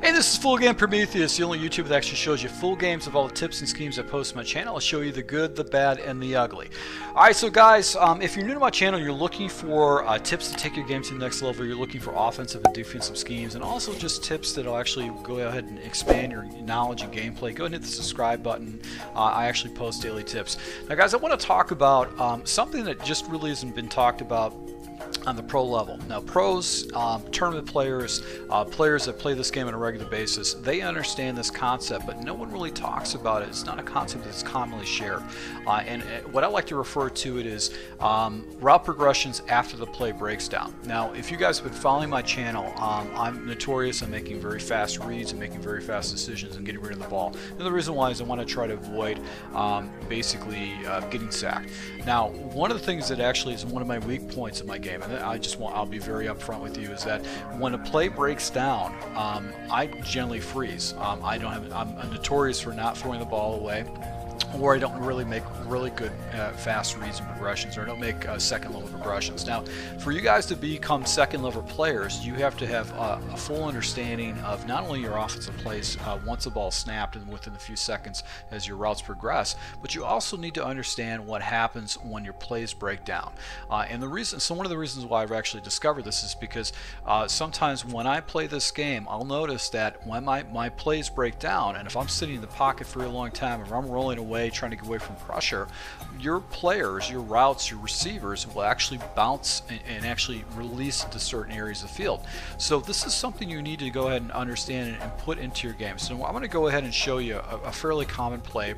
Hey, this is Full Game Prometheus, the only YouTuber that actually shows you full games of all the tips and schemes I post on my channel. I'll show you the good, the bad, and the ugly. Alright, so guys, if you're new to my channel, you're looking for tips to take your game to the next level, you're looking for offensive and defensive schemes, and also just tips that'll actually go ahead and expand your knowledge and gameplay, go ahead and hit the subscribe button. I actually post daily tips. Now guys, I want to talk about something that just really hasn't been talked about on the pro level. Now pros, tournament players, players that play this game on a regular basis, they understand this concept, but no one really talks about it. It's not a concept that's commonly shared. And what I like to refer to it is route progressions after the play breaks down. Now if you guys have been following my channel, I'm notorious in making very fast reads and making very fast decisions and getting rid of the ball. And the reason why is I want to try to avoid basically getting sacked. Now one of the things that actually is one of my weak points in my game, and I'll be very upfront with you, is that when a play breaks down, I generally freeze. I'm notorious for not throwing the ball away, or I don't really make really good fast reads and progressions, or I don't make second level progressions. Now for you guys to become second level players, you have to have a full understanding of not only your offensive plays once the ball snapped and within a few seconds as your routes progress, but you also need to understand what happens when your plays break down. And one of the reasons why I've actually discovered this is because sometimes when I play this game, I'll notice that when my plays break down, and if I'm sitting in the pocket for a long time, or I'm rolling away trying to get away from pressure, your players, your routes, your receivers will actually bounce and actually release into certain areas of the field. So this is something you need to go ahead and understand and put into your game. So I'm going to go ahead and show you a fairly common play.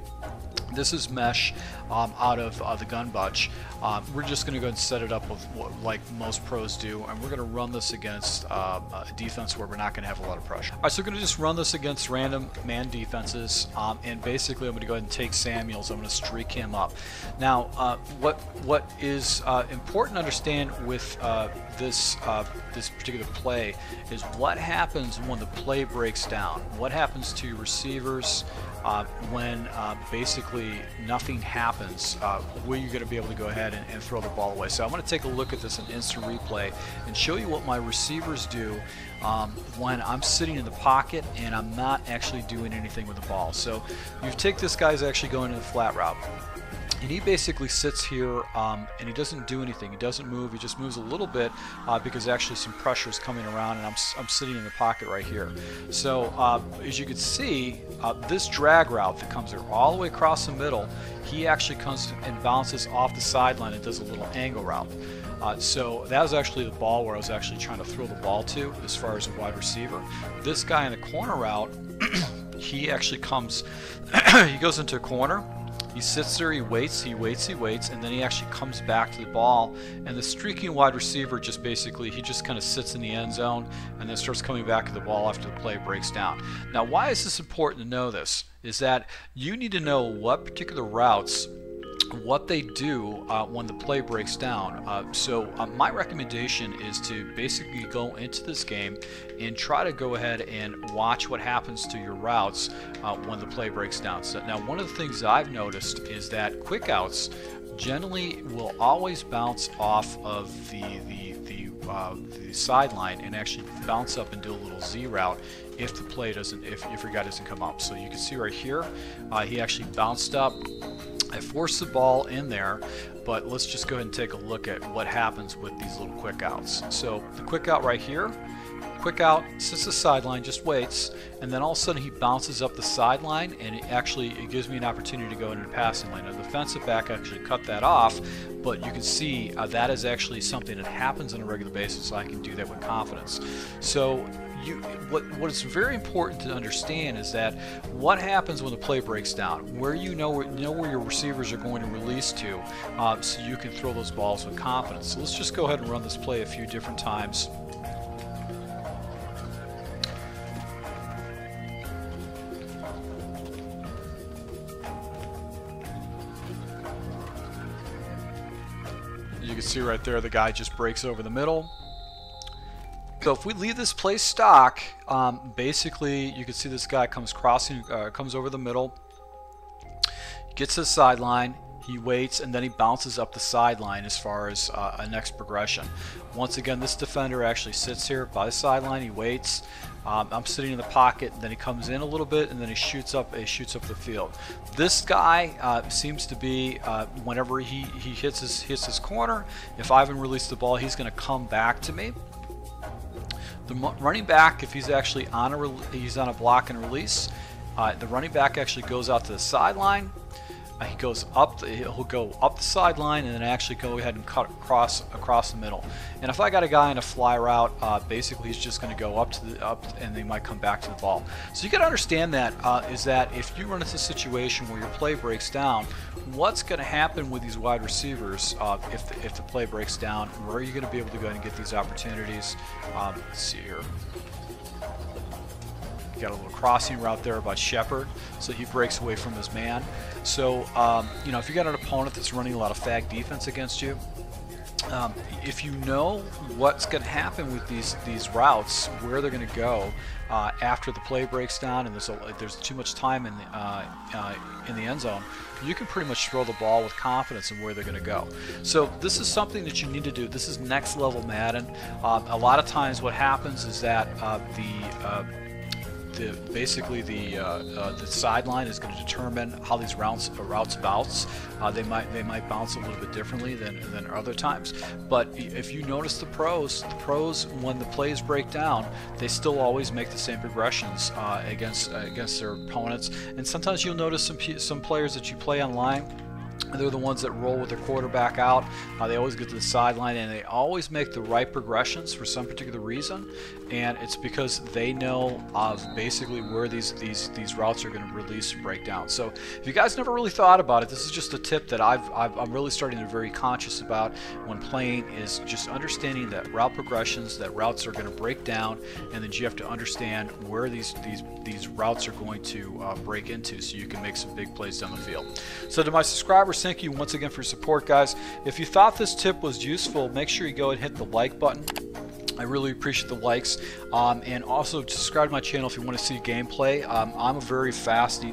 This is mesh out of the gun bunch. We're just going to go ahead and set it up with like most pros do, and we're going to run this against a defense where we're not going to have a lot of pressure. Alright, so we're going to just run this against random man defenses, and basically I'm going to go ahead and take Samuels. I'm going to streak him up. Now what is important to understand with this particular play is what happens when the play breaks down. What happens to your receivers when basically nothing happens, where you're going to be able to go ahead and throw the ball away. So I'm going to take a look at this in instant replay and show you what my receivers do when I'm sitting in the pocket and I'm not actually doing anything with the ball. So you take this guy's actually going to the flat route, and he basically sits here and he doesn't do anything. He doesn't move. He just moves a little bit because actually some pressure is coming around, and I'm sitting in the pocket right here. So as you can see, this drag route that comes here all the way across the middle, he actually comes and bounces off the sideline and does a little angle route. So that was actually the ball where I was actually trying to throw the ball to as far as a wide receiver. This guy in the corner route, he actually comes, he goes into a corner. He sits there, he waits, and then he actually comes back to the ball, and the streaking wide receiver just basically, he just kind of sits in the end zone and then starts coming back to the ball after the play breaks down. Now why is this important to know this? Is that you need to know what particular routes, what they do when the play breaks down. So my recommendation is to basically go into this game and try to go ahead and watch what happens to your routes when the play breaks down. So now one of the things that I've noticed is that quick outs generally will always bounce off of the sideline and actually bounce up and do a little Z route if the play doesn't, if your guy doesn't come up. So you can see right here, he actually bounced up. I forced the ball in there, but let's just go ahead and take a look at what happens with these little quick outs. So the quick out right here, quick out, sits the sideline, just waits, and then all of a sudden he bounces up the sideline, and it gives me an opportunity to go into the passing lane. Now the defensive back actually cut that off, but you can see that is actually something that happens on a regular basis, so I can do that with confidence. So what is very important to understand is that what happens when the play breaks down, where you know where your receivers are going to release to, so you can throw those balls with confidence. So let's just go ahead and run this play a few different times. You can see right there the guy just breaks over the middle. So if we leave this play stock, basically you can see this guy comes over the middle, gets to the sideline, he waits, and then he bounces up the sideline as far as a next progression. Once again, this defender actually sits here by the sideline. He waits. I'm sitting in the pocket, and then he comes in a little bit, and then he shoots up the field. This guy seems to be, whenever he hits his corner, if I haven't released the ball, he's going to come back to me. The running back, if he's actually on a block and release, the running back actually goes out to the sideline. He goes up. He'll go up the sideline and then actually go ahead and cut across the middle. And if I got a guy in a fly route, basically he's just going to go up and they might come back to the ball. So you got to understand that is that if you run into a situation where your play breaks down, what's going to happen with these wide receivers if the play breaks down? Where are you going to be able to go ahead and get these opportunities? Let's see here. Got a little crossing route there by Shepard, so he breaks away from his man. So you know, if you got an opponent that's running a lot of fag defense against you, if you know what's going to happen with these routes, where they're going to go after the play breaks down, and there's too much time in the end zone, you can pretty much throw the ball with confidence in where they're going to go. So this is something that you need to do. This is next level Madden. A lot of times what happens is that basically the sideline is going to determine how these routes bounce. They might bounce a little bit differently than other times. But if you notice the pros when the plays break down, they still always make the same progressions against their opponents. And sometimes you'll notice some players that you play online, they're the ones that roll with their quarterback out. They always get to the sideline, and they always make the right progressions for some particular reason, and it's because they know of basically where these routes are going to release and break down. So if you guys never really thought about it, this is just a tip that I'm really starting to be very conscious about when playing, is just understanding that route progressions, that routes are going to break down, and then you have to understand where these routes are going to break into, so you can make some big plays down the field. So to my subscribers, thank you once again for your support, guys. If you thought this tip was useful, make sure you go and hit the like button. I really appreciate the likes, and also subscribe to my channel if you want to see gameplay. I'm a very fast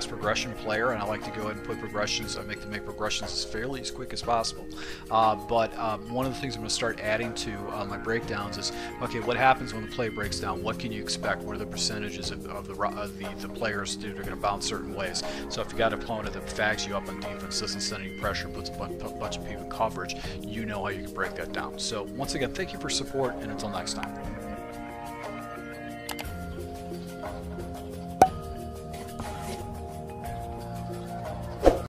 progression player, and I like to go ahead and put progressions. I make progressions as quick as possible. But one of the things I'm going to start adding to my breakdowns is, okay, what happens when the play breaks down? What can you expect? What are the percentages of the players that are going to bounce certain ways? So if you got an opponent that fags you up on defense, doesn't send any pressure, puts a bunch of people in coverage, you know how you can break that down. So once again, thank you for support, and until next time.